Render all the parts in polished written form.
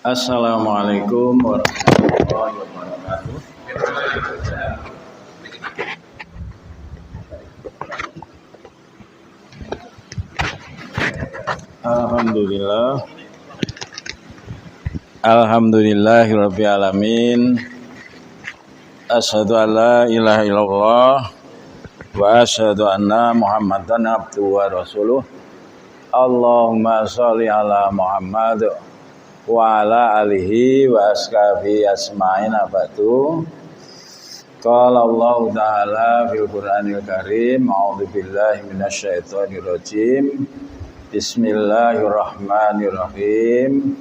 Assalamualaikum warahmatullahi wabarakatuh. Alhamdulillahirabbil alamin. Asyhadu an la ilaha illallah wa asyhadu anna Muhammadan abduhu wa rasuluh. Allahumma sholli ala Muhammad wa ala alihi wa ashabihi asma'in abadu. Qala Allah ta'ala fil Qur'anil Karim, a'udzu billahi minasyaitonir rajim. Bismillahirrahmanirrahim.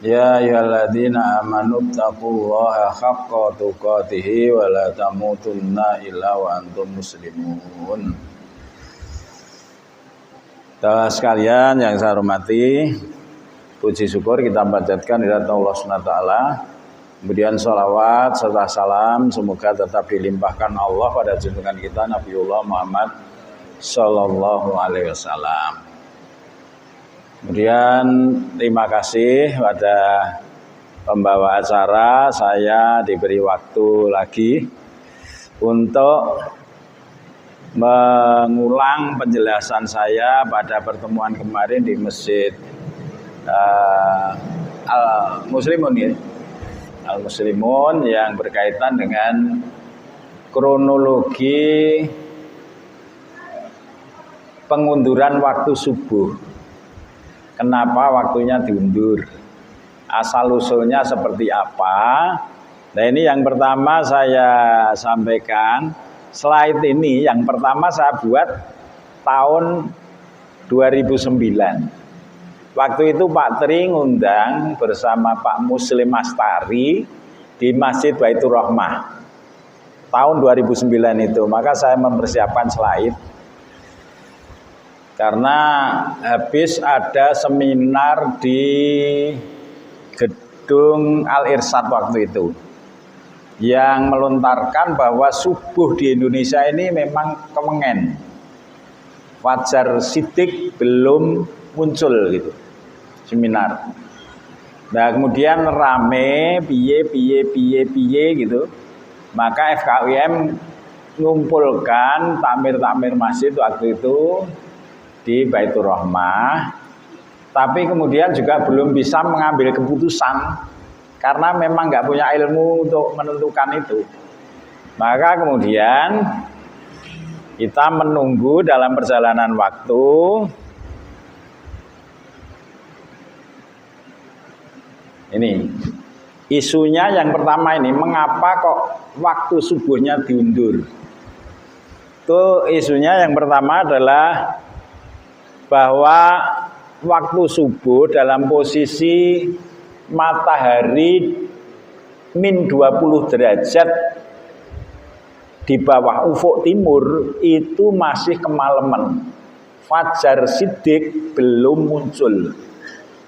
Ya ayyuhalladzina amanu taqullaha haqqa tuqatih wa la tamutunna illa wa antum muslimun. Teman sekalian yang saya hormati, puji syukur kita panjatkan kehadirat Allah Subhanahu wa taala. Kemudian sholawat serta salam semoga tetap dilimpahkan Allah pada junjungan kita Nabiullah Muhammad sallallahu alaihi wasallam. Kemudian terima kasih pada pembawa acara, saya diberi waktu lagi untuk mengulang penjelasan saya pada pertemuan kemarin di Masjid Al-Muslimun ya. Al-Muslimun yang berkaitan dengan kronologi pengunduran waktu subuh. Kenapa waktunya diundur? Asal-usulnya seperti apa? Nah, ini yang pertama saya sampaikan. Slide ini yang pertama saya buat tahun 2009. Waktu itu Pak Tri ngundang bersama Pak Muslim Astari di Masjid Baitur Rahmah. Tahun 2009 itu, maka saya mempersiapkan slide. Karena habis ada seminar di gedung Al-Irsyad waktu itu. Yang melontarkan bahwa subuh di Indonesia ini memang kemengen. Fajar Siddiq belum muncul gitu. Seminar. Nah, kemudian rame piye gitu. Maka FKUM mengumpulkan takmir masjid waktu itu di Baitur Rahmah. Tapi kemudian juga belum bisa mengambil keputusan karena memang nggak punya ilmu untuk menentukan itu. Maka kemudian kita menunggu dalam perjalanan waktu. Ini isunya yang pertama ini, mengapa kok waktu subuhnya diundur? Itu isunya yang pertama adalah bahwa waktu subuh dalam posisi matahari min 20 derajat di bawah ufuk timur itu masih kemalaman. Fajar Siddiq belum muncul.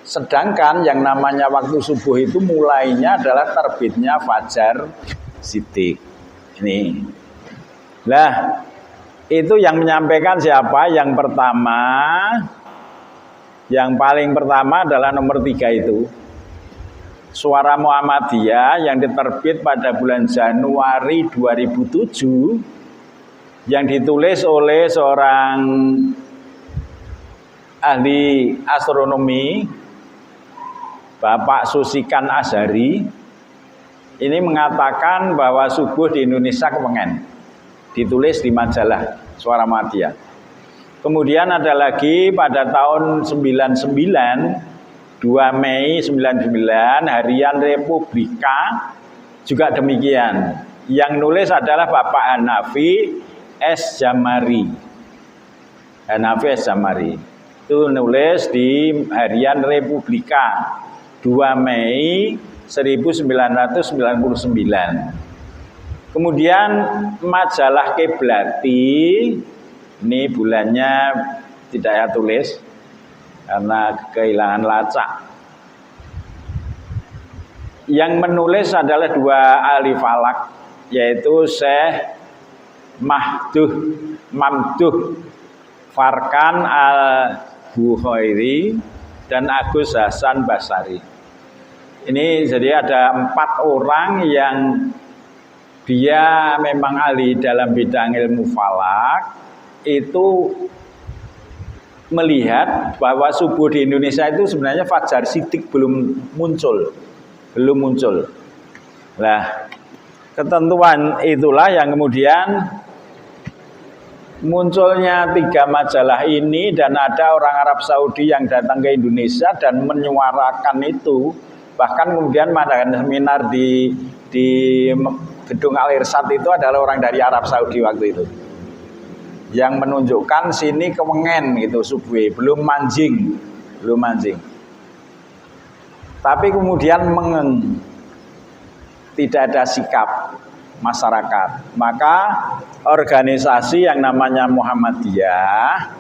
Sedangkan yang namanya waktu subuh itu mulainya adalah terbitnya Fajar Siddiq. Ini. Lah, itu yang menyampaikan siapa? Yang pertama, yang paling pertama adalah nomor 3 itu. Suara Muhammadiyah yang diterbit pada bulan Januari 2007 yang ditulis oleh seorang ahli astronomi Bapak Susikan Azhari ini mengatakan bahwa subuh di Indonesia kemengen. Ditulis di majalah Suara Muhammadiyah. Kemudian ada lagi pada tahun 99, 2 Mei 99, Harian Republika juga demikian. Yang nulis adalah Bapak Hanafi S. Jamari. Hanafi S. Jamari. Itu nulis di Harian Republika 2 Mei 1999. Kemudian majalah Kiblati, ini bulannya tidak saya tulis karena kehilangan lacak. Yang menulis adalah 2 ahli falak, yaitu Syekh Mamduh Farkan Al-Buhairi dan Agus Hasan Basari. Ini jadi ada 4 orang yang dia memang ahli dalam bidang ilmu falak, itu melihat bahwa subuh di Indonesia itu sebenarnya fajar sidik belum muncul. Nah, ketentuan itulah yang kemudian munculnya 3 majalah ini, dan ada orang Arab Saudi yang datang ke Indonesia dan menyuarakan itu. Bahkan kemudian mengadakan seminar di gedung Al-Irsyad itu adalah orang dari Arab Saudi waktu itu, yang menunjukkan sini kewengen gitu subuh, belum manjing. Tapi kemudian tidak ada sikap masyarakat. Maka organisasi yang namanya Muhammadiyah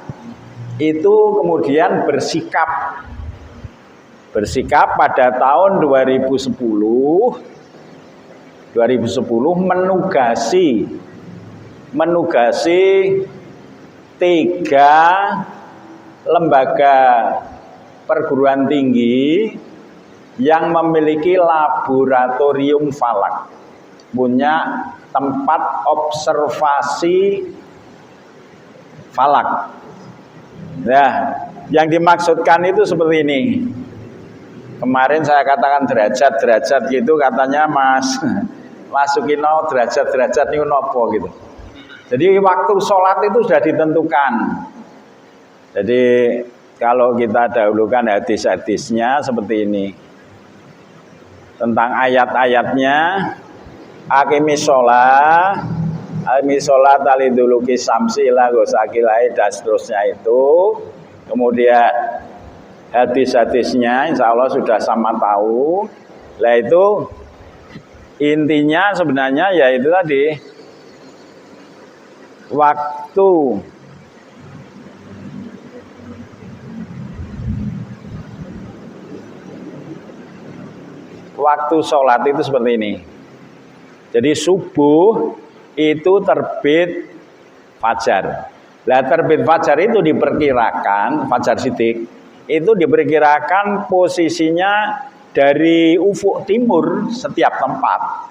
itu kemudian bersikap pada tahun 2010 menugasi 3 lembaga perguruan tinggi yang memiliki laboratorium falak, punya tempat observasi falak. Nah, yang dimaksudkan itu seperti ini. Kemarin saya katakan derajat gitu, katanya masukin derajat ini nopo gitu. Jadi waktu sholat itu sudah ditentukan. Jadi kalau kita dahulukan hadis-hadisnya seperti ini, tentang ayat-ayatnya, aqimis sholat aliduluki samsi ila gosakilai dan seterusnya itu. Kemudian hadis-hadisnya insya Allah sudah sama tahu. Lah itu intinya sebenarnya yaitu tadi waktu sholat itu seperti ini. Jadi subuh itu terbit fajar. Lah terbit fajar itu diperkirakan, fajar sidik itu diperkirakan posisinya dari ufuk timur setiap tempat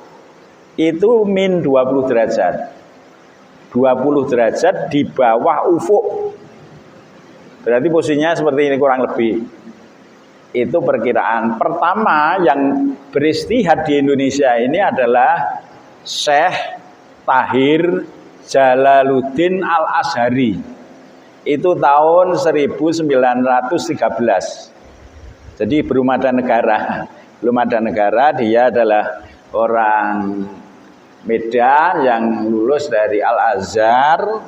itu min 20 derajat. 20 derajat di bawah ufuk. Berarti posisinya seperti ini kurang lebih. Itu perkiraan. Pertama yang beristihad di Indonesia ini adalah Syekh Tahir Jalaluddin Al-Azhari. Itu tahun 1913. Jadi belum ada negara. Dia adalah orang Medan yang lulus dari Al-Azhar.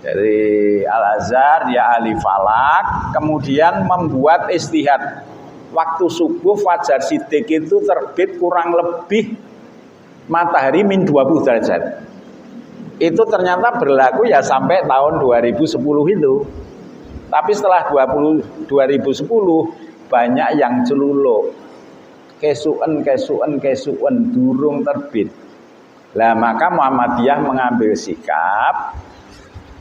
Dari Al-Azhar dia ahli falak, kemudian membuat istihad. Waktu subuh fajar sidik itu terbit kurang lebih matahari min 20 derajat. Itu ternyata berlaku ya sampai tahun 2010 itu. Tapi setelah 2010 banyak yang celuluk. Kesuan durung terbit. Lah maka Muhammadiyah mengambil sikap,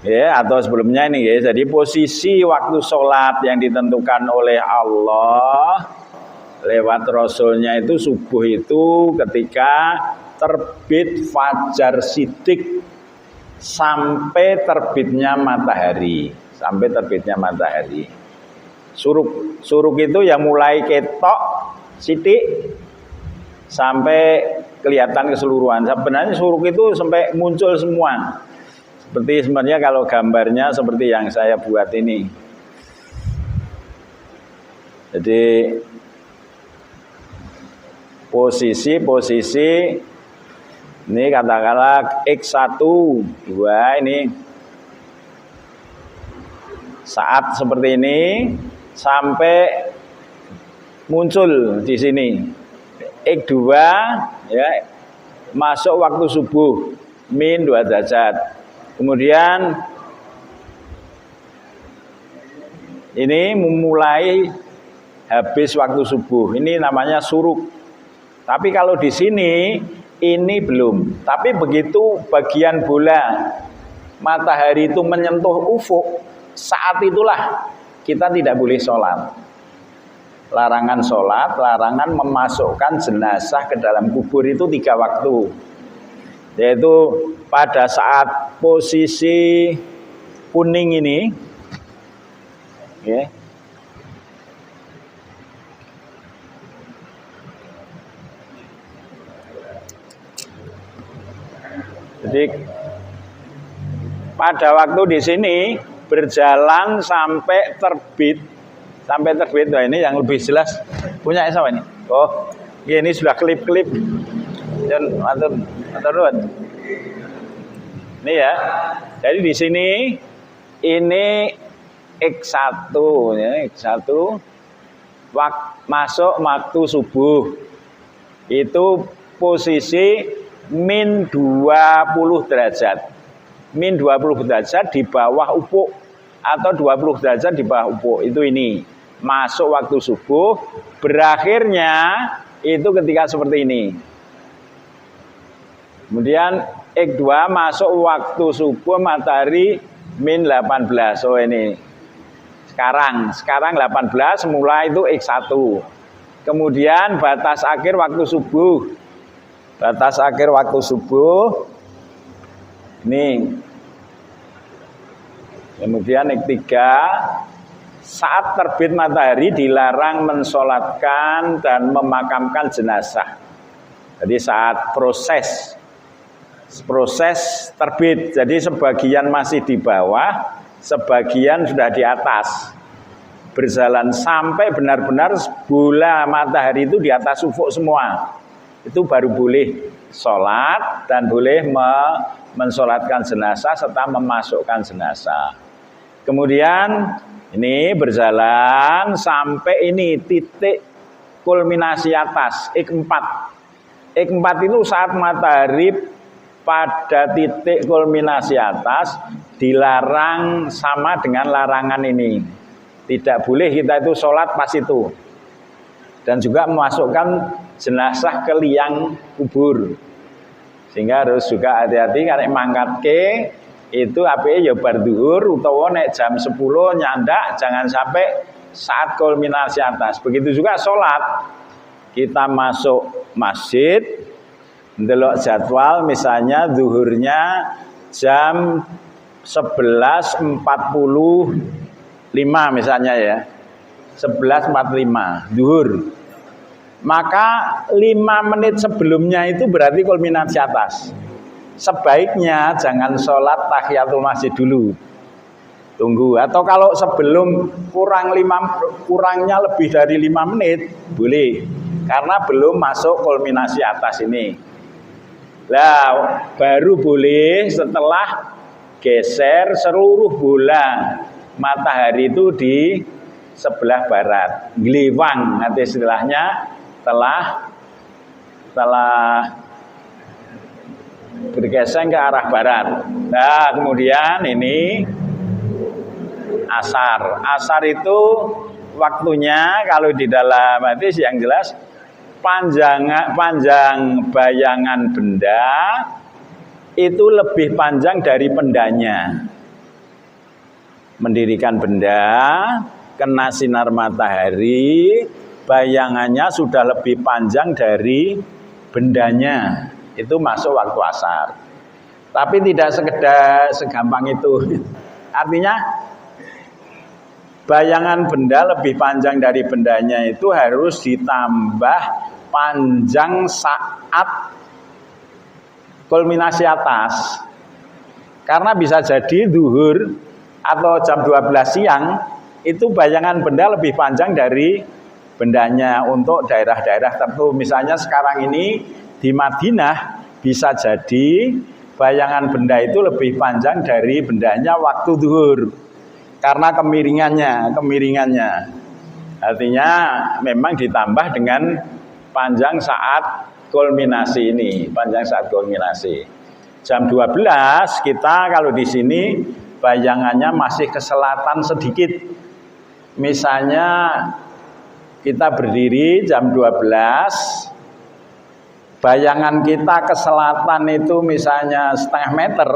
ya, atau sebelumnya ini ya, jadi posisi waktu sholat yang ditentukan oleh Allah lewat Rasulnya itu subuh itu ketika terbit fajar sidik sampai terbitnya matahari. Suruk itu yang mulai ketok sidik sampai kelihatan keseluruhan. Sebenarnya suruk itu sampai muncul semua. Seperti sebenarnya kalau gambarnya seperti yang saya buat ini. Jadi posisi ini katakanlah X1, 2 ini saat seperti ini sampai muncul di sini. X2 ya masuk waktu subuh min 2 derajat. Kemudian ini memulai habis waktu subuh. Ini namanya suruk. Tapi kalau di sini ini belum. Tapi begitu bagian bola matahari itu menyentuh ufuk, saat itulah kita tidak boleh sholat. Larangan sholat, larangan memasukkan jenazah ke dalam kubur itu 3 waktu. Yaitu pada saat posisi kuning ini, ya. Jadi pada waktu di sini berjalan sampai terbit. Nah ini yang lebih jelas punya siapa ini? Oh, ini sudah klip-klip. Dan atur. Ini ya. Jadi di sini ini X1 ya, X1 masuk waktu subuh. Itu posisi min 20 derajat. Min 20 derajat di bawah ufuk atau 20 derajat di bawah ufuk. Itu ini. Masuk waktu subuh, berakhirnya itu ketika seperti ini. Kemudian X2 masuk waktu subuh matahari min 18. Oh ini. Sekarang 18 mulai itu X1. Kemudian batas akhir waktu subuh. Batas akhir waktu subuh ini. Kemudian X3 saat terbit matahari dilarang mensolatkan dan memakamkan jenazah. Jadi saat proses terbit, jadi sebagian masih di bawah, sebagian sudah di atas. Berjalan sampai benar-benar bola matahari itu di atas ufuk semua. Itu baru boleh sholat dan boleh mensolatkan jenazah serta memasukkan jenazah. Kemudian ini berjalan sampai ini titik kulminasi atas X4. X4 itu saat matahari pada titik kulminasi atas dilarang sama dengan larangan ini. Tidak boleh kita itu sholat pas itu. Dan juga memasukkan jenazah ke liang kubur. Sehingga harus juga hati-hati karena mangkatke itu ape ya bar zuhur utawa nek jam 10 nyandak jangan sampai saat kulminasi atas. Begitu juga sholat. Kita masuk masjid, ndelok jadwal misalnya zuhurnya jam 11.45 misalnya ya. 11.45 zuhur. Maka 5 menit sebelumnya itu berarti kulminasi atas. Sebaiknya jangan sholat tahiyatul masjid dulu. Tunggu. Atau kalau sebelum kurangnya lebih dari 5 menit boleh. Karena belum masuk kulminasi atas ini. Lah baru boleh setelah geser seluruh bola matahari itu di sebelah barat. Gliwang nanti istilahnya telah bergeser ke arah barat. Nah, kemudian ini asar. Asar itu waktunya kalau di dalam hadis yang jelas panjang bayangan benda itu lebih panjang dari bendanya. Mendirikan benda kena sinar matahari, bayangannya sudah lebih panjang dari bendanya. Itu masuk waktu asar. Tapi tidak sekedar segampang itu. Artinya bayangan benda lebih panjang dari bendanya itu harus ditambah panjang saat kulminasi atas. Karena bisa jadi zuhur atau jam 12 siang itu bayangan benda lebih panjang dari bendanya untuk daerah-daerah tertentu. Misalnya sekarang ini di Madinah bisa jadi bayangan benda itu lebih panjang dari bendanya waktu zuhur karena kemiringannya. Artinya memang ditambah dengan panjang saat kulminasi ini, Jam 12 kita kalau di sini bayangannya masih ke selatan sedikit. Misalnya kita berdiri jam 12, bayangan kita ke selatan itu misalnya setengah meter,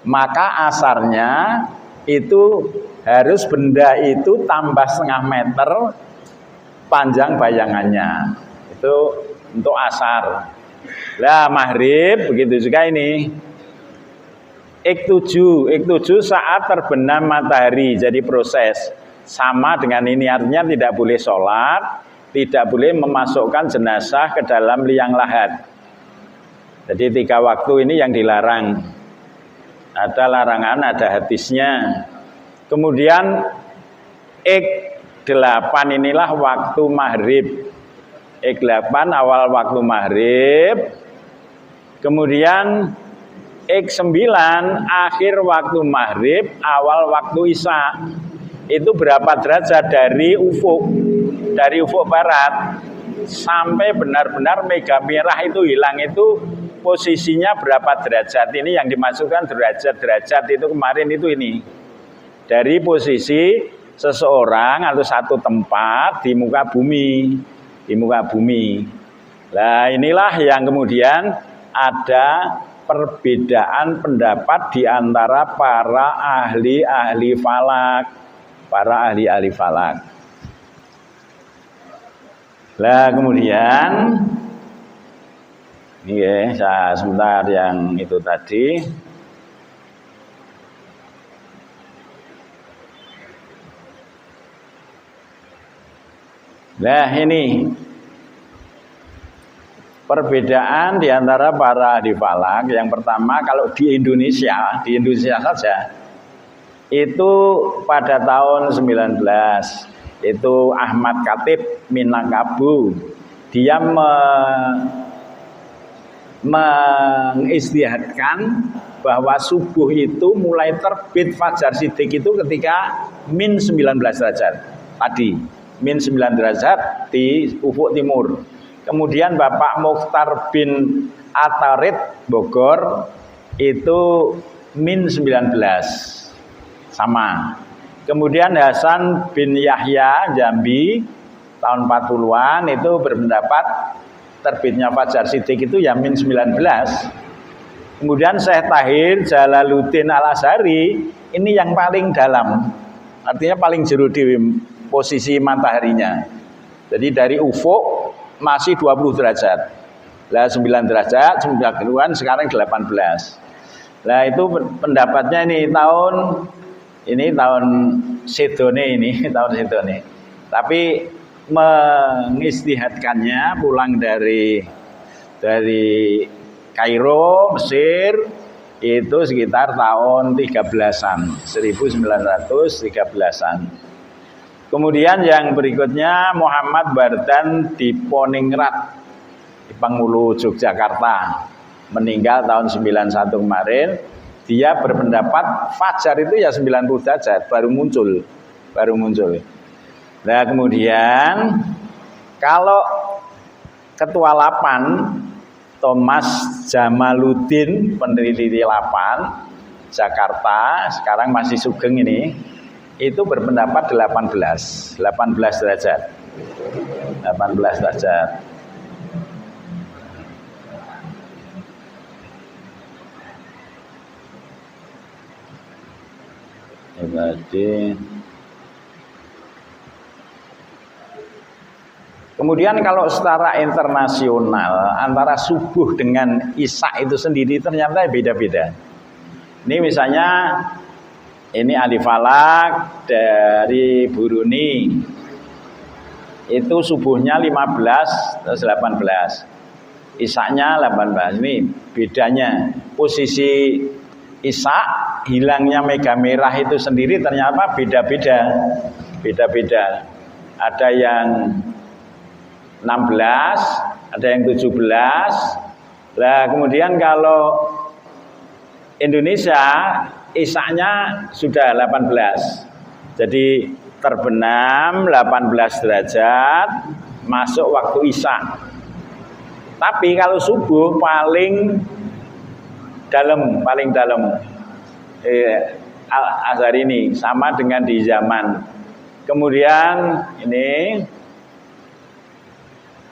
maka asarnya itu harus benda itu tambah setengah meter sepanjang bayangannya. Itu untuk asar. Lah maghrib begitu juga ini. Ik 7 saat terbenam matahari, jadi proses sama dengan ini, artinya tidak boleh sholat, tidak boleh memasukkan jenazah ke dalam liang lahat. Jadi 3 waktu ini yang dilarang. Ada larangan, ada hadisnya. Kemudian Ik 8 inilah waktu maghrib. Ik 8 awal waktu maghrib. Kemudian Ik 9 akhir waktu maghrib, awal waktu isya. Itu berapa derajat dari ufuk barat sampai benar-benar mega merah itu hilang, itu posisinya berapa derajat. Ini yang dimasukkan derajat-derajat itu kemarin itu ini. Dari posisi seseorang atau satu tempat di muka bumi. Nah, inilah yang kemudian ada perbedaan pendapat di antara para ahli-ahli falak. Lah kemudian ini ya, sebentar yang itu tadi. Nah ini perbedaan di antara para ahli falak. Yang pertama, kalau di Indonesia saja itu pada tahun 19 itu Ahmad Khatib Minangkabau, dia mengistihadkan bahwa subuh itu mulai terbit fajar sidik itu ketika min 19 derajat tadi, min 9 derajat di ufuk timur. Kemudian Bapak Mukhtar bin Atarid Bogor itu min 19 sama. Kemudian Hasan bin Yahya Jambi tahun 40-an itu berpendapat terbitnya fajar sidik itu ya min 19. Kemudian Syekh Tahir Jalaluddin Al-Azhari ini yang paling dalam, artinya paling jero di posisi mataharinya. Jadi dari ufuk masih 20 derajat. Lah 9 derajat, 9-an sekarang 18. Lah itu pendapatnya ini tahun Sedone ini, tahun Sedone. Tapi mengistihadkannya pulang dari Kairo, Mesir itu sekitar tahun 13-an, 1913-an. Kemudian yang berikutnya Muhammad Bardan di Poningrat di Pangulu Yogyakarta, meninggal tahun 91 kemarin. Dia berpendapat fajar itu ya 90 derajat baru muncul. Nah, kemudian kalau ketua Lapan Thomas Jamaluddin, peneliti Lapan Jakarta, sekarang masih Sugeng ini, itu berpendapat 18 derajat. 18 derajat. Kemudian kalau secara internasional antara subuh dengan isya itu sendiri ternyata beda-beda. Ini misalnya ini ahli falak dari Brunei. Itu subuhnya 15 terus 18. Isyanya 18. Ini bedanya. Posisi isya hilangnya mega merah itu sendiri ternyata beda-beda. Ada yang 16, ada yang 17. Lah kemudian kalau Indonesia isyanya sudah 18. Jadi terbenam 18 derajat masuk waktu isya. Tapi kalau subuh paling dalam Al-Azhar ini sama dengan di zaman. Kemudian ini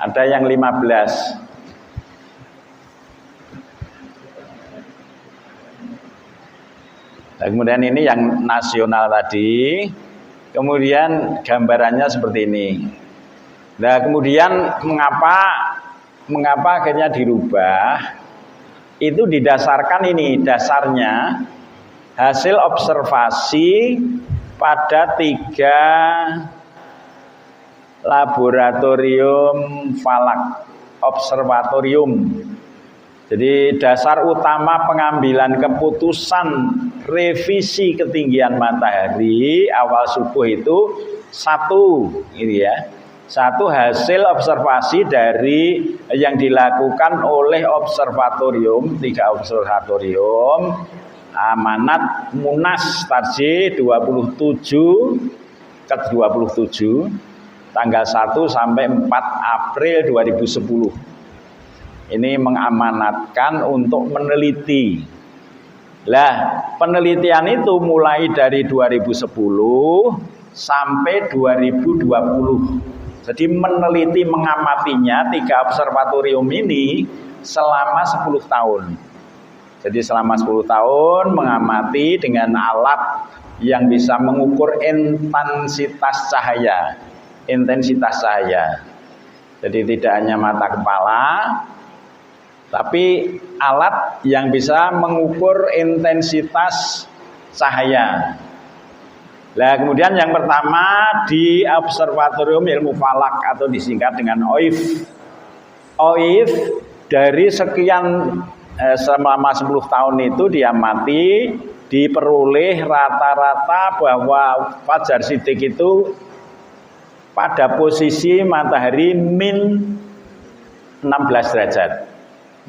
ada yang 15. Nah, kemudian ini yang nasional tadi. Kemudian gambarannya seperti ini. Nah, kemudian mengapa akhirnya dirubah? Itu didasarkan dasarnya hasil observasi pada 3 laboratorium falak observatorium. Jadi dasar utama pengambilan keputusan revisi ketinggian matahari awal subuh itu satu hasil observasi dari yang dilakukan oleh 3 observatorium amanat Munas Tarji 27 tanggal 1 sampai 4 April 2010. Ini mengamanatkan untuk meneliti. Lah, penelitian itu mulai dari 2010 sampai 2020. Jadi meneliti mengamatinya 3 observatorium ini selama 10 tahun. Jadi selama 10 tahun mengamati dengan alat yang bisa mengukur intensitas cahaya. Jadi tidak hanya mata kepala, tapi alat yang bisa mengukur intensitas cahaya. Nah, kemudian yang pertama di Observatorium Ilmu Falak atau disingkat dengan OIF. OIF dari sekian selama 10 tahun itu diamati, diperoleh rata-rata bahwa fajar sidik itu pada posisi matahari min 16 derajat.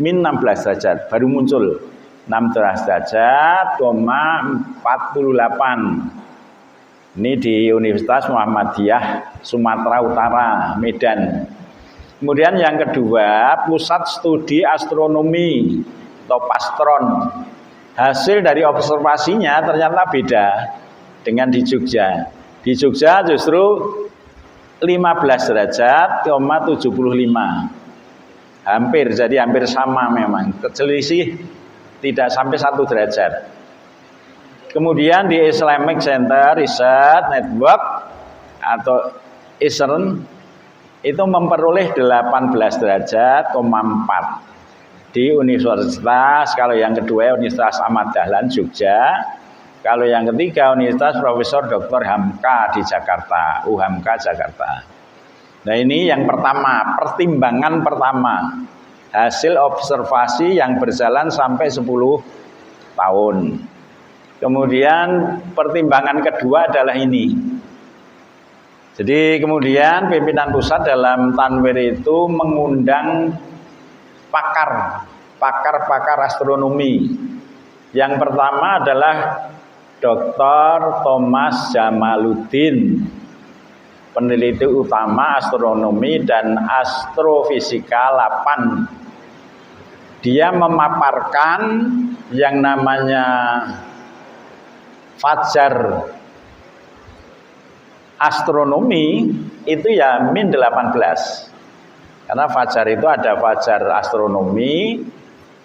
Min 16 derajat baru muncul 16 derajat, 48. Ini di Universitas Muhammadiyah Sumatera Utara, Medan. Kemudian yang kedua, Pusat Studi Astronomi atau Pastron. Hasil dari observasinya ternyata beda dengan di Jogja. Di Jogja justru 15 derajat, 75. Jadi hampir sama memang. Selisih tidak sampai 1 derajat. Kemudian di Islamic Center Research Network atau ICERN itu memperoleh 18 derajat, 4 di Universitas, kalau yang kedua Universitas Ahmad Dahlan Jogja, kalau yang ketiga Universitas Profesor Dr. Hamka di Jakarta, UHAMKA Jakarta. Nah, ini yang pertama, pertimbangan pertama, hasil observasi yang berjalan sampai 10 tahun. Kemudian pertimbangan kedua adalah ini. Jadi kemudian pimpinan pusat dalam Tanwir itu mengundang pakar astronomi. Yang pertama adalah Dr. Thomas Jamaluddin, peneliti utama astronomi dan astrofisika 8. Dia memaparkan yang namanya fajar astronomi itu ya min 18. Karena fajar itu ada fajar astronomi,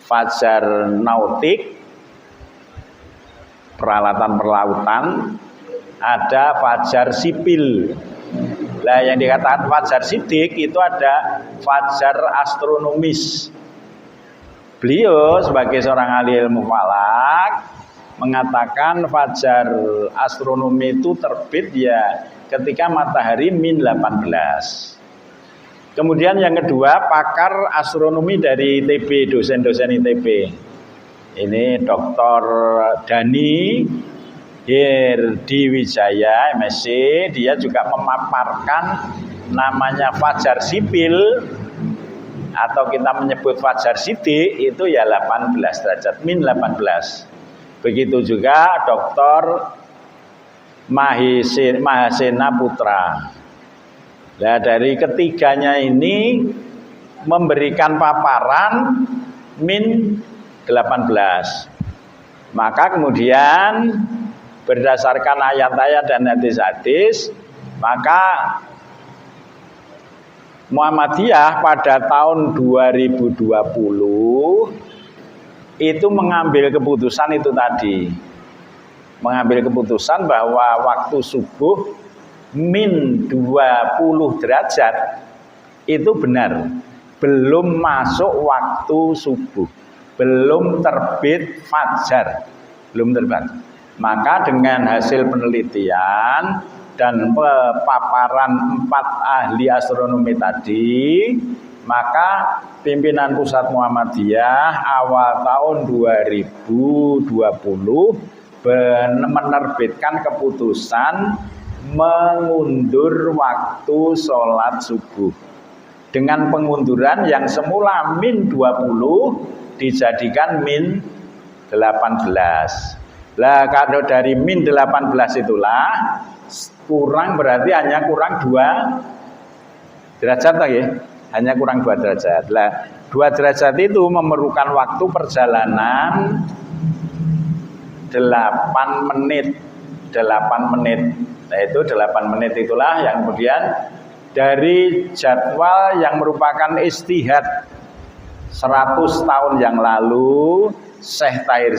fajar nautik, peralatan perlautan, ada fajar sipil. Nah, yang dikatakan fajar sidik itu ada fajar astronomis. Beliau sebagai seorang ahli ilmu falak mengatakan fajar astronomi itu terbit ya ketika matahari min 18. Kemudian yang kedua, pakar astronomi dari ITB, dosen-dosen ITB. Ini Dr. Dani Hirdiwijaya, MSc, dia juga memaparkan namanya fajar sipil atau kita menyebut fajar sidik itu ya 18 derajat, min 18. Begitu juga Dr. Mahasena Putra. Nah, dari ketiganya ini memberikan paparan min 18. Maka kemudian berdasarkan ayat-ayat dan hadis-hadis, maka Muhammadiyah pada tahun 2020 itu mengambil keputusan itu tadi. Mengambil keputusan bahwa waktu subuh min 20 derajat itu benar. Belum masuk waktu subuh, belum terbit fajar, belum terbit. Maka dengan hasil penelitian dan paparan 4 ahli astronomi tadi, maka pimpinan Pusat Muhammadiyah awal tahun 2020 menerbitkan keputusan mengundur waktu sholat subuh. Dengan pengunduran yang semula min 20 dijadikan min 18. Lah kalau dari min 18 itulah kurang, berarti hanya kurang 2 derajat lagi. Hanya kurang 2 derajat. Lah 2 derajat itu memerlukan waktu perjalanan 8 menit. 8 menit. Nah itu 8 menit itulah yang kemudian dari jadwal yang merupakan istihad 100 tahun yang lalu Syekh Tahir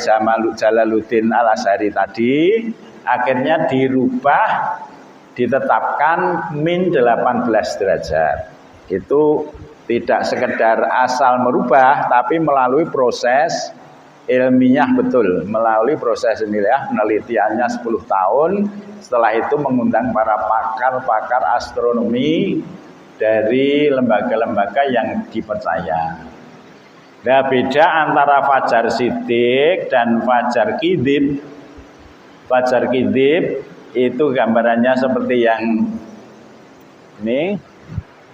Jalaluddin Al-Azhari tadi akhirnya dirubah, ditetapkan min 18 derajat. Itu tidak sekedar asal merubah, tapi melalui proses ilmiah betul, melalui proses ilmiah penelitiannya 10 tahun. Setelah itu mengundang para pakar-pakar astronomi dari lembaga-lembaga yang dipercaya. Nah, beda antara fajar sidik dan fajar kidib. Fajar kidib itu gambarannya seperti yang ini.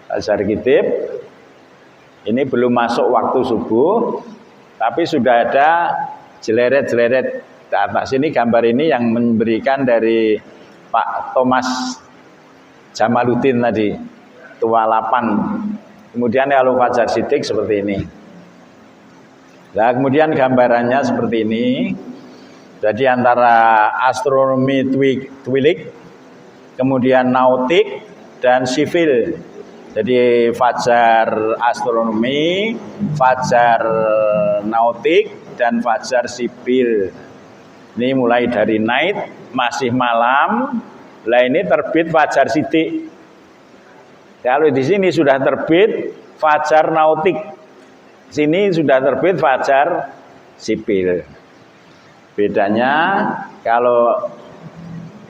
Fajar kidib ini belum masuk waktu subuh, tapi sudah ada jeleret-jeleret ke atas. Ini gambar ini yang memberikan dari Pak Thomas Jamaluddin tadi, tua 8. Kemudian kalau fajar sidik seperti ini. Nah, kemudian gambarannya seperti ini. Jadi antara astronomi twilik, kemudian nautik dan sivil. Jadi fajar astronomi, fajar nautik, dan fajar sipil. Ini mulai dari night, masih malam. Lah ini terbit fajar sidik. Kalau di sini sudah terbit fajar nautik, sini sudah terbit fajar sipil. Bedanya kalau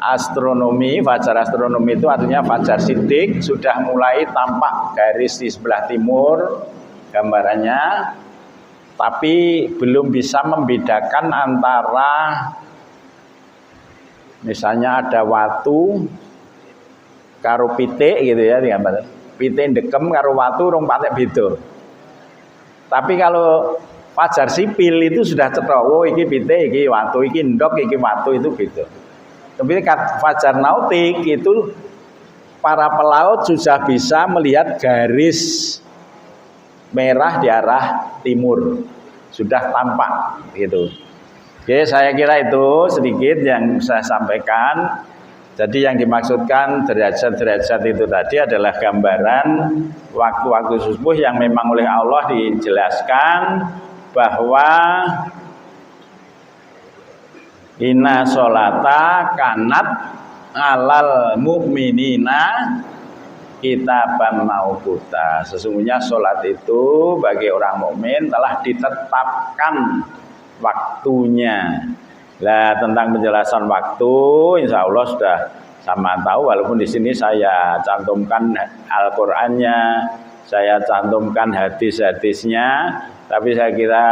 astronomi, fajar astronomi itu artinya fajar sidik sudah mulai tampak garis di sebelah timur gambarannya, tapi belum bisa membedakan antara misalnya ada watu karo pitik gitu ya, gambar. Pitik ndekem karo watu rong patek beda. Tapi kalau fajar sipil itu sudah cetha, oh iki pitik, iki watu, iki ndok, iki watu, itu beda. Tapi fajar nautik itu para pelaut sudah bisa melihat garis merah di arah timur, sudah tampak gitu. Oke, saya kira itu sedikit yang saya sampaikan. Jadi yang dimaksudkan derajat-derajat itu tadi adalah gambaran waktu-waktu subuh yang memang oleh Allah dijelaskan bahwa inna sholata kanat alal mu'minina kitaban mauquta. Sesungguhnya sholat itu bagi orang mukmin telah ditetapkan waktunya. Lah tentang penjelasan waktu insya Allah sudah sama tahu, walaupun di sini saya cantumkan Al-Qur'annya, saya cantumkan hadis-hadisnya, tapi saya kira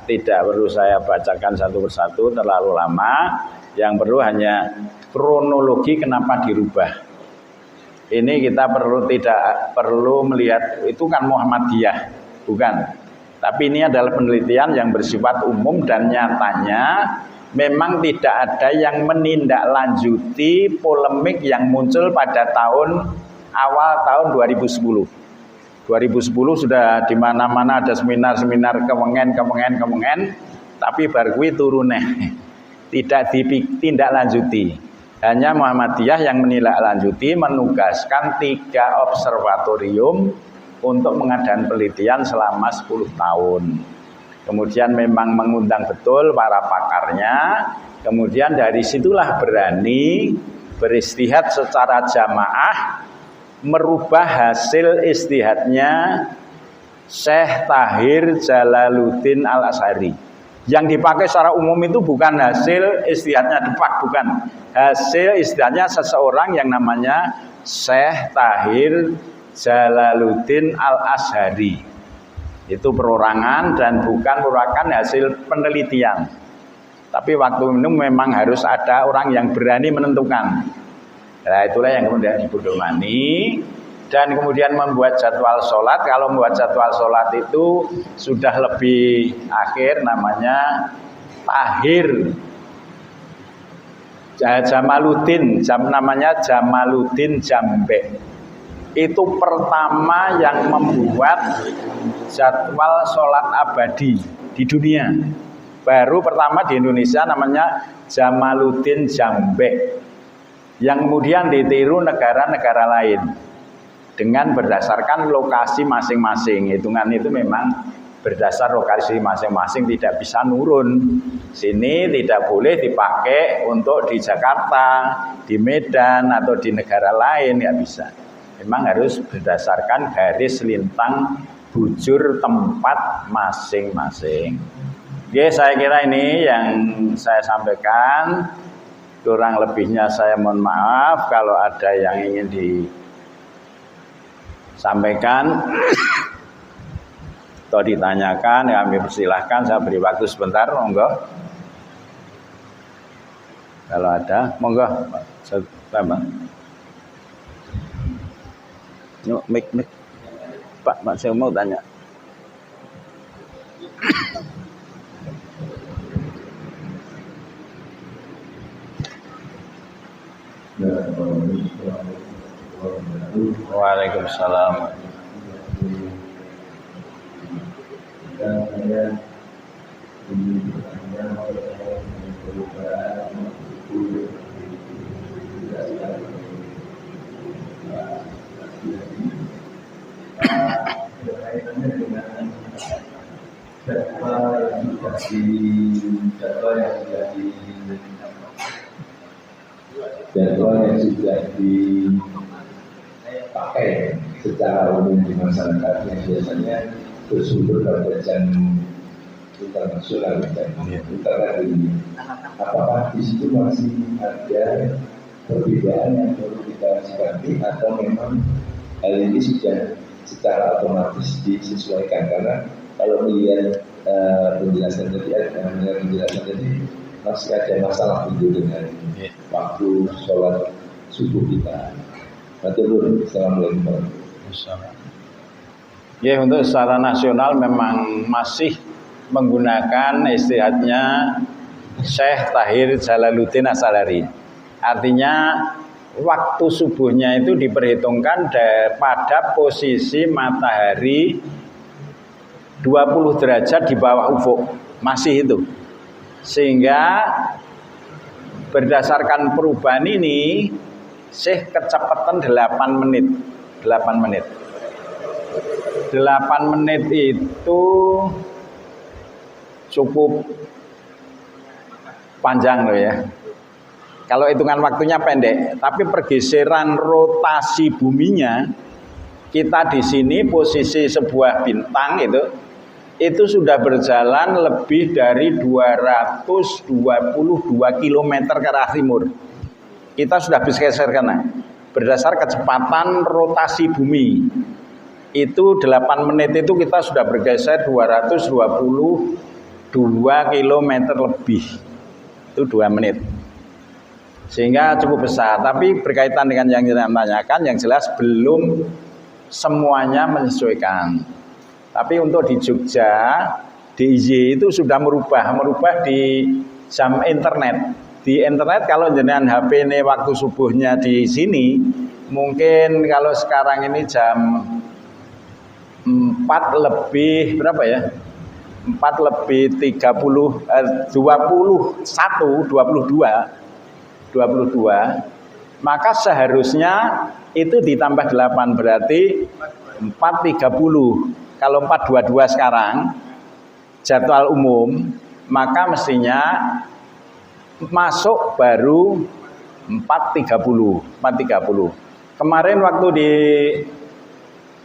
tidak perlu saya bacakan satu persatu terlalu lama. Yang perlu hanya kronologi kenapa dirubah. Ini kita tidak perlu melihat itu kan Muhammadiyah, bukan. Tapi ini adalah penelitian yang bersifat umum dan nyatanya memang tidak ada yang menindaklanjuti polemik yang muncul pada awal tahun 2010. 2010 sudah di mana-mana ada seminar-seminar kemengen, tapi barkui turunnya tidak ditindaklanjuti. Hanya Muhammadiyah yang menindaklanjuti, menugaskan 3 observatorium untuk mengadakan penelitian selama 10 tahun. Kemudian memang mengundang betul para pakarnya. Kemudian dari situlah berani beristihad secara jamaah merubah hasil ijtihadnya Syekh Tahir Jalaluddin Al-Azhari. Yang dipakai secara umum itu bukan hasil ijtihadnya Depak, bukan. Hasil ijtihadnya seseorang yang namanya Syekh Tahir Jalaluddin Al-Azhari. Itu perorangan dan bukan merupakan hasil penelitian. Tapi waktu itu memang harus ada orang yang berani menentukan. Nah, itulah yang kemudian dipedomani. Dan kemudian membuat jadwal sholat. Kalau membuat jadwal sholat itu sudah lebih akhir, namanya Tahir Jamaluddin, namanya Jamaluddin Jambek. Itu pertama yang membuat jadwal sholat abadi di dunia. Baru pertama di Indonesia namanya Jamaluddin Jambek, yang kemudian ditiru negara-negara lain dengan berdasarkan lokasi masing-masing. Hitungan itu memang berdasar lokasi masing-masing, tidak bisa nurun. Sini tidak boleh dipakai untuk di Jakarta, di Medan atau di negara lain, nggak bisa. Memang harus berdasarkan garis lintang bujur tempat masing-masing. Oke, saya kira ini yang saya sampaikan. Kurang lebihnya saya mohon maaf kalau ada yang ingin disampaikan atau ditanyakan, ya kami persilahkan. Saya beri waktu sebentar, monggo. Kalau ada, monggo. Sama. Yuk, mik. Pak, saya mau tanya. Waalaikumsalam. Jadwal yang sudah dipakai secara umum di masyarakat yang biasanya bersumber pada jam internasional dan internet ini. Apakah di situ masih ada perbedaan yang perlu kita sikapi atau memang hal ini sudah secara otomatis disesuaikan? Karena kalau melihat penjelasan tadi masih ada masalah itu dengan waktu sholat subuh kita. Assalamualaikum. Ya, untuk secara nasional memang masih menggunakan istihadnya Syekh Tahir Jalaluddin Al-Azhari. Artinya waktu subuhnya itu diperhitungkan pada posisi matahari 20 derajat di bawah ufuk. Masih itu. Sehingga berdasarkan perubahan ini Syekh kecepatan 8 menit. 8 menit. 8 menit itu cukup panjang loh ya. Kalau hitungan waktunya pendek, tapi pergeseran rotasi buminya, kita di sini posisi sebuah bintang itu sudah berjalan lebih dari 222 km ke arah timur. Kita sudah bergeser karena berdasar kecepatan rotasi bumi. Itu 8 menit itu kita sudah bergeser 222 km lebih. Itu 2 menit. Sehingga cukup besar. Tapi berkaitan dengan yang kita tanyakan, yang jelas belum semuanya menyesuaikan. Tapi untuk di Jogja, di IJ itu sudah merubah di jam internet. Di internet kalau jenengan HP ini waktu subuhnya di sini, mungkin kalau sekarang ini jam 4 lebih berapa ya? 4 lebih 22, maka seharusnya itu ditambah 8 berarti 4.30. Kalau 4.22 sekarang jadwal umum, maka mestinya masuk baru 4.30. Kemarin waktu di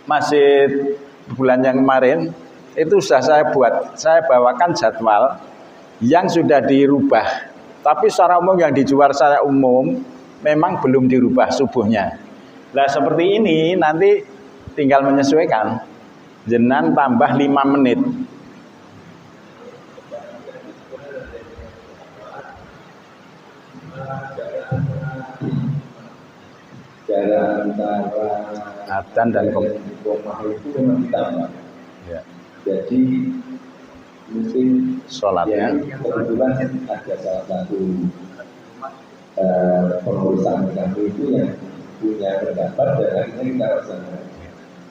masjid bulan yang kemarin itu sudah saya bawakan jadwal yang sudah dirubah. Tapi secara umum yang dijual secara umum memang belum dirubah subuhnya. Nah seperti ini nanti tinggal menyesuaikan. Jenengan tambah 5 menit. Jarak antara Adzan dan Iqamah itu memang ditambah. ya. Jadi mungkin Sholatnya kebetulan ada salah satu pengurusan kami itu yang punya pendapat dan akhirnya kita laksanakan.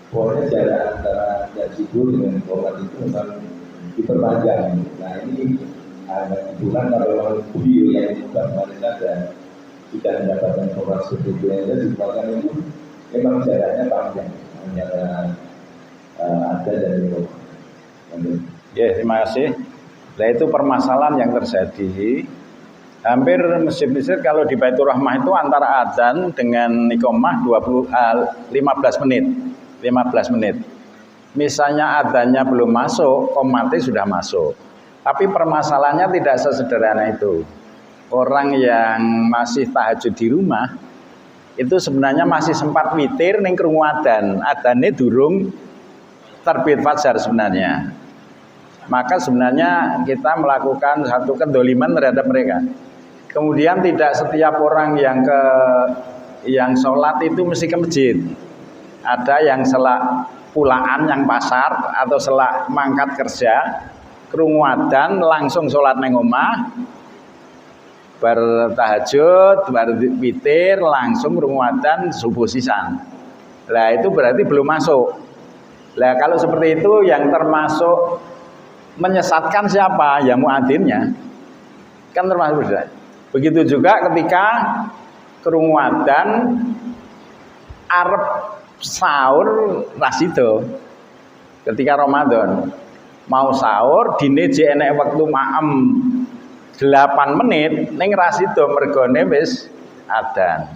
Pokoknya jarak antara Jajibur dengan Kolat itu memang diperpanjang. Nah ini kebetulan kalau beliau yang bukan kemarin ada kita mendapatkan informasi sebetulnya disebabkan itu memang jaraknya panjang antara ada dan itu. ya, terima kasih. Nah itu permasalahan yang terjadi. Hampir masjid-masjid kalau di Baitur Rahmah itu antara adzan dengan iqamah 15 menit. 15 menit. Misalnya adzannya belum masuk, qomatnya sudah masuk. Tapi permasalahannya tidak sesederhana itu. Orang yang masih tahajud di rumah itu sebenarnya masih sempat witir ning krungu adzan. Adzane durung terbit fajar sebenarnya. Maka sebenarnya kita melakukan satu kedoliman terhadap mereka. Kemudian tidak setiap orang yang sholat itu mesti ke masjid. Ada yang selak pulaan yang pasar atau selak mangkat kerja, krungu adzan langsung sholat nang omah, bertahajud, berwitir, langsung krungu adzan subuh sisan. Lah itu berarti belum masuk. Lah kalau seperti itu yang termasuk menyesatkan siapa? Ya muadzinnya. Kan termasuk sudah. Begitu juga ketika krungu adzan arep sahur rasido. Ketika Ramadan mau sahur dine jek enek wektu maem 8 menit ning rasido mergone wis adzan.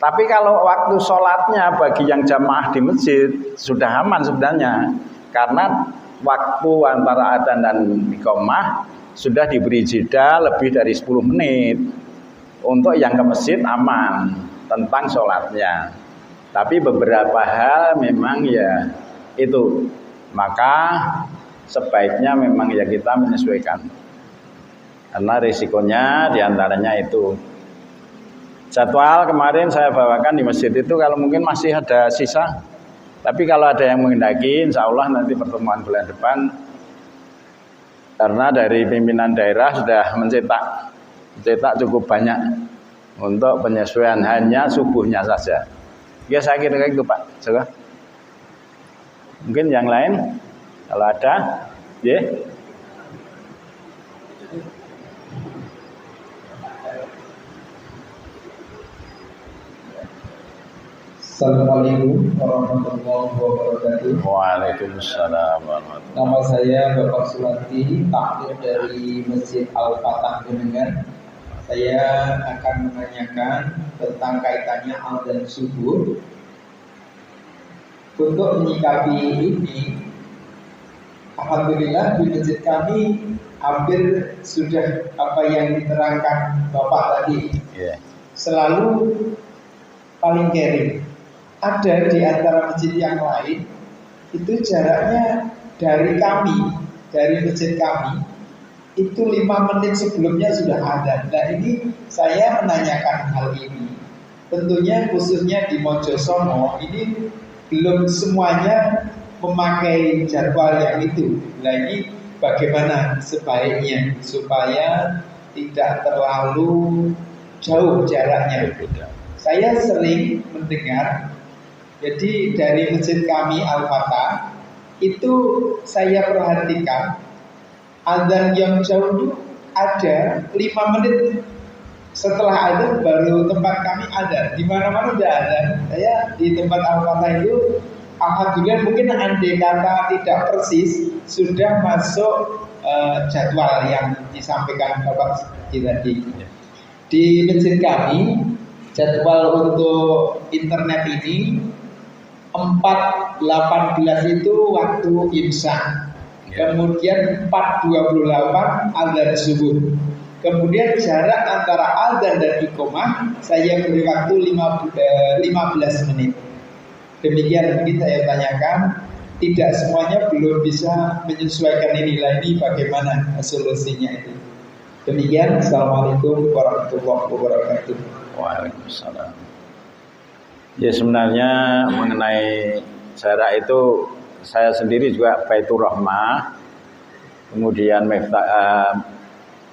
Tapi kalau waktu sholatnya bagi yang jamaah di masjid sudah aman sebenarnya. Karena waktu antara adzan dan iqamah sudah diberi jeda lebih dari 10 menit. Untuk yang ke masjid aman tentang sholatnya. Tapi beberapa hal memang ya itu. Maka sebaiknya memang ya kita menyesuaikan. Karena risikonya diantaranya itu. Jadwal kemarin saya bawakan di masjid itu kalau mungkin masih ada sisa. Tapi kalau ada yang menghendaki, insya Allah nanti pertemuan bulan depan. Karena dari pimpinan daerah sudah mencetak cukup banyak untuk penyesuaian hanya subuhnya saja. Ya saya kira itu Pak. Coba. Mungkin yang lain kalau ada, ya. Assalamualaikum warahmatullahi wabarakatuh. Waalaikumsalam warahmatullahi wabarakatuh. Nama saya Bapak Suwanti, takmir dari Masjid Al-Fatah Kuningan. Saya akan menanyakan tentang kaitannya adzan subuh. Untuk menyikapi ini, alhamdulillah di masjid kami hampir sudah apa yang diterangkan Bapak tadi. Yeah. Selalu paling kering. Ada di antara masjid yang lain itu jaraknya dari kami, dari masjid kami itu 5 menit sebelumnya sudah ada. Nah ini saya menanyakan hal ini. Tentunya khususnya di Mojosongo ini belum semuanya memakai jadwal yang itu. Nah ini bagaimana sebaiknya supaya tidak terlalu jauh jaraknya. Saya sering mendengar, jadi dari masjid kami Al-Fatah itu saya perhatikan adzan yang jauh itu ada 5 menit setelah adzan baru tempat kami ada. Di mana-mana udah ada. Saya di tempat Al-Fatah itu alhamdulillah mungkin andai kata tidak persis sudah masuk jadwal yang disampaikan Bapak tadi. Di masjid kami Jadwal untuk internet ini 4.18 itu waktu imsak. Kemudian 4.28 azan subuh. Kemudian jarak antara azan dan iqamah saya beri waktu 15 menit. Demikian ini saya tanyakan. Tidak semuanya belum bisa menyesuaikan inilah ini bagaimana solusinya itu. Demikian. Assalamualaikum warahmatullahi wabarakatuh. Waalaikumsalam. Ya sebenarnya mengenai jarak itu saya sendiri juga Baitur Rahmah, kemudian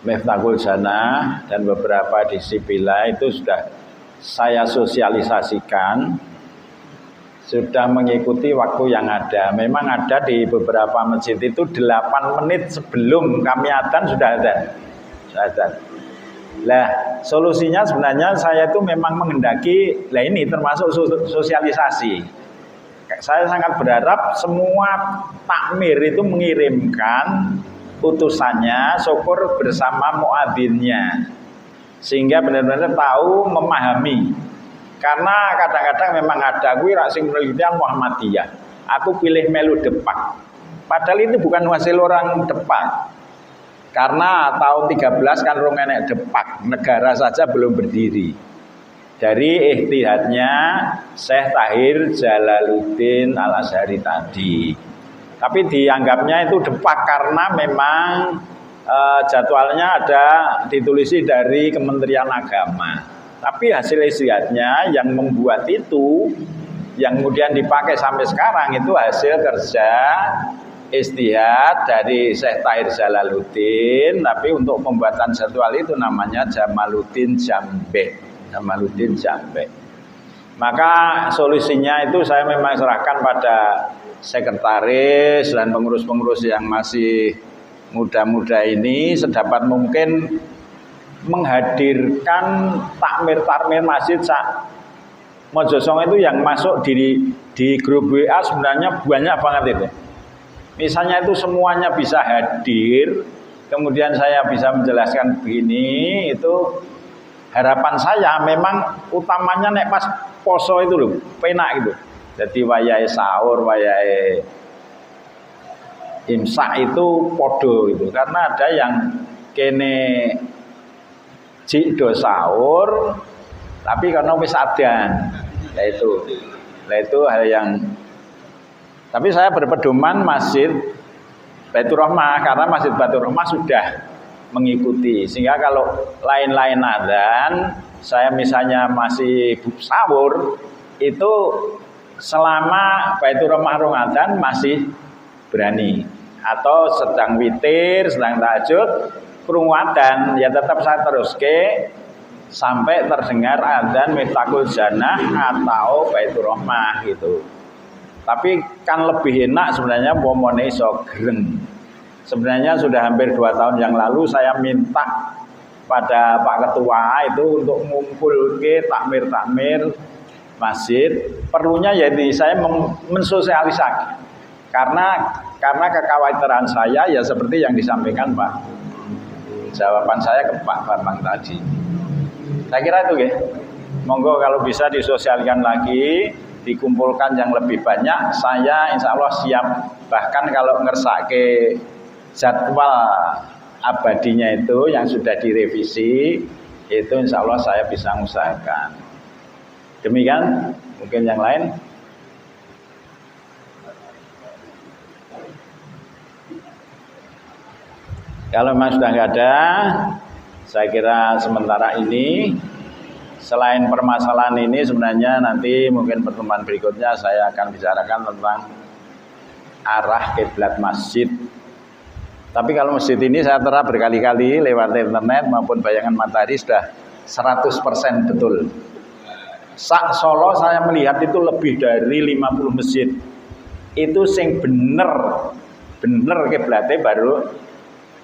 Miftahul Jannah dan beberapa disiplin itu sudah saya sosialisasikan, sudah mengikuti waktu yang ada. Memang ada di beberapa masjid itu 8 menit sebelum kami adzan sudah ada. Lah, solusinya sebenarnya saya itu memang menghendaki, lah ini termasuk sosialisasi. Saya sangat berharap semua takmir itu mengirimkan utusannya syukur bersama muadzinnya, sehingga benar-benar tahu memahami. Karena kadang-kadang memang ada gue sing penelitian Muhammadiyah, aku pilih melu Depak, padahal itu bukan hasil orang Depak. Karena tahun 13 kan rong enek Depak, negara saja belum berdiri. Dari ihtihadnya Syekh Tahir Jalaluddin Al-Azhari tadi. Tapi dianggapnya itu Depak karena memang jadwalnya ada ditulisi dari Kementerian Agama. Tapi hasil ihtihadnya yang membuat itu, yang kemudian dipakai sampai sekarang itu hasil kerja istihad dari Syekh Tahir Jalaluddin. Tapi untuk pembuatan jadwal itu namanya Jamaluddin Jambe. Maka solusinya itu saya memang serahkan pada sekretaris dan pengurus-pengurus yang masih muda-muda ini sedapat mungkin menghadirkan takmir-takmir masjid Mojosong itu yang masuk di grup WA sebenarnya banyak banget itu. Misalnya itu semuanya bisa hadir, kemudian saya bisa menjelaskan begini, itu harapan saya memang utamanya nek pas poso itu loh, penak gitu. Jadi wayahe sahur, wayahe imsak itu podo gitu. Karena ada yang kene jikdo sahur tapi karena wis adan. Lah itu hal yang, tapi saya berpedoman masjid Baitur Rahmah karena masjid Baitur Rahmah sudah mengikuti, sehingga kalau lain-lain adzan saya misalnya masih sahur itu selama Baitur Rahmah rong adzan masih berani, atau sedang witir, sedang tahajud krungu adzan ya tetap saya teruske sampai terdengar adzan Miftahul Jannah atau Baitur Rahmah gitu. Tapi kan lebih enak sebenarnya pomone iso greng. Sebenarnya sudah hampir 2 tahun yang lalu saya minta pada Pak Ketua itu untuk mengumpul ke takmir-takmir masjid. Perlunya jadi saya mensosialisasikan. Karena kekhawatiran saya ya seperti yang disampaikan Pak. Jawaban saya ke Pak Bambang tadi. Saya kira itu ya. Monggo kalau bisa disosialkan lagi, dikumpulkan yang lebih banyak. Saya insya Allah siap. Bahkan kalau ngersake jadwal abadinya itu yang sudah direvisi, itu insya Allah saya bisa mengusahakan. Demikian, mungkin yang lain. Kalau memang sudah nggak ada, saya kira sementara ini selain permasalahan ini sebenarnya nanti mungkin pertemuan berikutnya saya akan bicarakan tentang arah kiblat masjid. Tapi kalau masjid ini saya terap berkali-kali lewat internet maupun bayangan matahari sudah 100% betul. Solo saya melihat itu lebih dari 50 masjid. Itu sing bener kiblatnya baru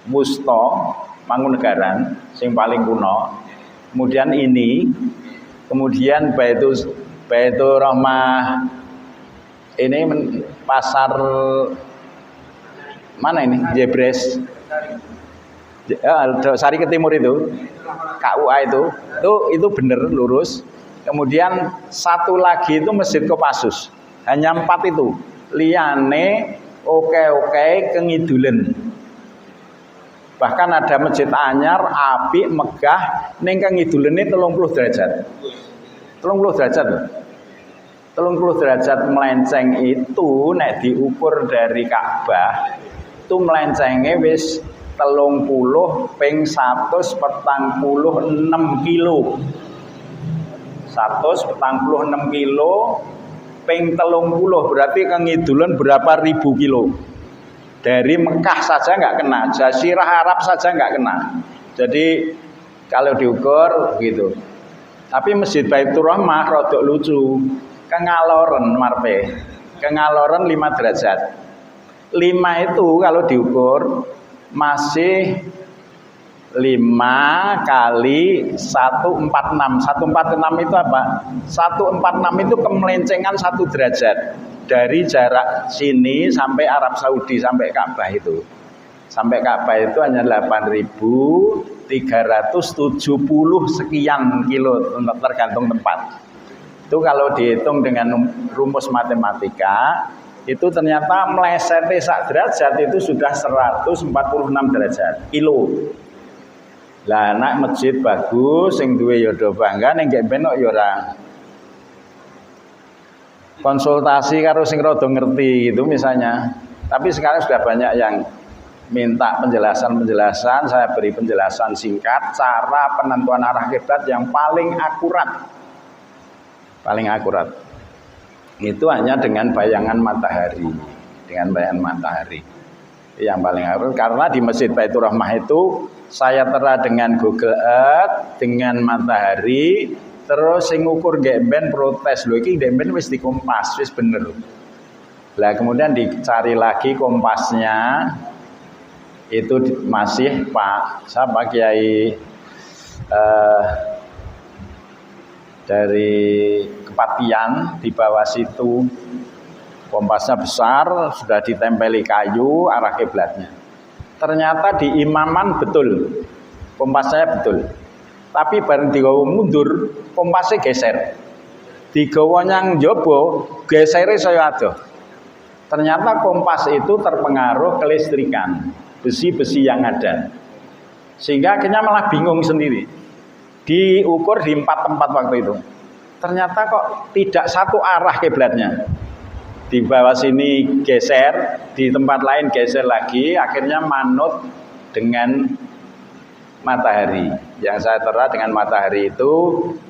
Musto Mangkunegaran sing paling kuno. Kemudian ini, kemudian Baitur Rahmah ini pasar mana ini? Jebres. Sari ke timur itu. KUA itu bener lurus. Kemudian satu lagi itu Masjid Kopassus. Hanya 4 itu. Liyane oke kengidulen. Bahkan ada Masjid Anyar, apik, megah, ning kengidulene 30 derajat. 30 derajat. 30 derajat melenceng itu nek diukur dari Ka'bah itu melencenge wis 30 ping 146 kilo. 146 kilo ping 30 berarti kengidulan berapa ribu kilo. Dari Mekah saja nggak kena, Jazirah Arab saja nggak kena. Jadi kalau diukur gitu. Tapi Masjid Baitur Rahmah rodok lucu. Kengaloren marpe. Kengaloren 5 derajat. 5 itu kalau diukur masih 5 kali 146. 146 itu apa? 146 itu kemelencengan 1 derajat. Dari jarak sini sampai Arab Saudi, sampai Ka'bah itu. Sampai Ka'bah itu hanya 8.370 sekian kilo tergantung tempat. Itu kalau dihitung dengan rumus matematika, itu ternyata meleset sak derajat itu sudah 146 derajat kilo. Lah anak masjid bagus sing duwe ya do bangga ning gek benok ya ora. Konsultasi karo sing rada ngerti gitu misalnya. Tapi sekarang sudah banyak yang minta penjelasan-penjelasan, saya beri penjelasan singkat cara penentuan arah kiblat yang paling akurat. Paling akurat. Itu hanya dengan bayangan matahari, dengan bayangan matahari. Yang paling akurat karena di Masjid Baitur Rahmah itu saya tera dengan Google Earth, dengan matahari, terus sing ngukur gemben protes lho iki gemben wis dikompas, wis bener. Lah kemudian dicari lagi kompasnya itu masih Pak siapa Kiai dari Kepatian di bawah situ kompasnya besar sudah ditempeli kayu arah kiblatnya. Ternyata di imaman betul kompasnya betul. Tapi bareng digawa mundur kompasnya geser. Digawa nyang njaba gesere saya adoh. Ternyata kompas itu terpengaruh kelistrikan, besi-besi yang ada. Sehingga akhirnya malah bingung sendiri. Diukur di 4 tempat waktu itu. Ternyata kok tidak satu arah kiblatnya. Di bawah sini geser, di tempat lain geser lagi, akhirnya manut dengan matahari. Yang saya tera dengan matahari itu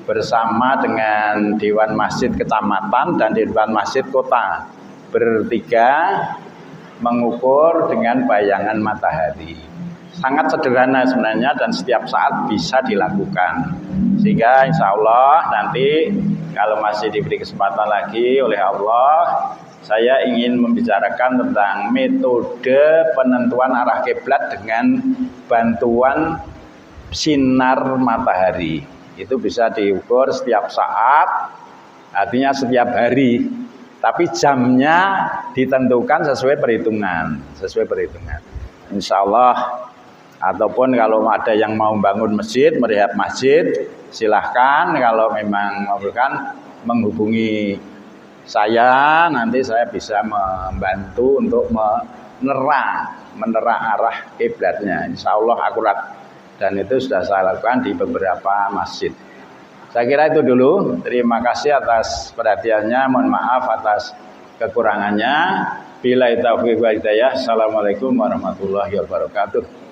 bersama dengan Dewan Masjid Kecamatan dan Dewan Masjid Kota. Bertiga mengukur dengan bayangan matahari. Sangat sederhana sebenarnya dan setiap saat bisa dilakukan. Sehingga insya Allah nanti kalau masih diberi kesempatan lagi oleh Allah, saya ingin membicarakan tentang metode penentuan arah kiblat dengan bantuan sinar matahari. Itu bisa diukur setiap saat, artinya setiap hari. Tapi jamnya ditentukan sesuai perhitungan, Insya Allah. Ataupun kalau ada yang mau bangun masjid, merehab masjid, silahkan. Kalau memang memerlukan menghubungi saya, nanti saya bisa membantu untuk menerang arah kiblatnya. Insya Allah akurat. Dan itu sudah saya lakukan di beberapa masjid. Saya kira itu dulu. Terima kasih atas perhatiannya. Mohon maaf atas kekurangannya. Billahi taufiq wal hidayah. Assalamualaikum warahmatullahi wabarakatuh.